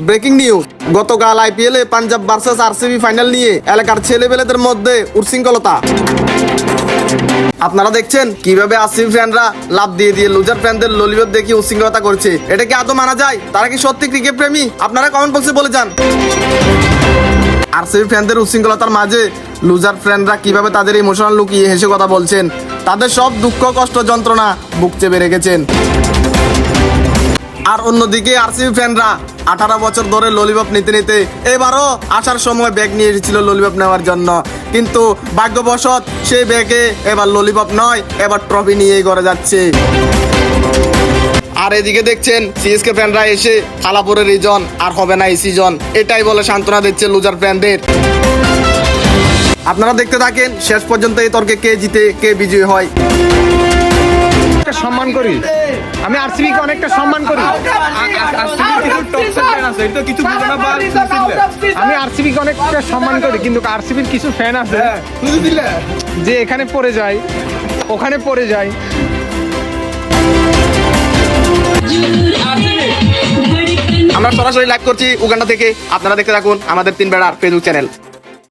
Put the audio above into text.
Breaking news, গতকাল IPL এ Punjab versus RCB final নিয়ে এলাকার ছেলেবেলেদের মধ্যে উচ্ছৃঙ্খলতা। আপনারা দেখছেন কিভাবে আরসিবি ফ্যানরা লাফ দিয়ে দিয়ে লুজার ফ্যানদের ললিপপ দেখিয়ে উচ্ছৃঙ্খলতা করছে। এটা কি আদৌ মানা যায়? তারা কি সত্যি ক্রিকেট প্রেমী? আপনারা কমেন্ট বক্সে বলে যান। আরসিবি ফ্যানদের উচ্ছৃঙ্খলতার মাঝে লুজার ফ্যানরা কিভাবে তাদের ইমোশনাল লুকিয়ে হেসে কথা বলছেন, তাদের সব দুঃখ কষ্ট যন্ত্রণা বুক চেপে রেখেছেন। আর অন্যদিকে আরসিবি ফ্যানরা 18 বছর ধরে ললিপপ নিতে নিতে এবারও আসার সময় ব্যাগ নিয়ে এসেছিল ললিপপ নেওয়ার জন্য, কিন্তু ভাগ্যবশত সেই ব্যাগে এবার ললিপপ নয়, এবার ট্রফি নিয়েই ঘরে যাচ্ছে। আর এদিকে দেখছেন সিএসকে ফ্যানরা এসে থালাপুরের রিজন আর হবে না এই সিজন, এটাই বলে সান্ত্বনা দিচ্ছে লুজার ফ্যানদের। আপনারা দেখতে থাকেন শেষ পর্যন্ত এই তর্কে কে জিতে কে বিজয়ী হয়। সম্মান করি আমি আরসিবিকে অনেকটা সম্মান করি। আমি আরসিবিকে অনেকটা সম্মান করি, কিন্তু আরসিবির কিছু ফ্যান আছে যে এখানে পড়ে যায় ওখানে পড়ে যায়। আমরা সরাসরি লাইভ করছি উগান্ডা থেকে, আপনারা দেখতে থাকুন আমাদের তিন বেড়ার ফেসবুক চ্যানেল।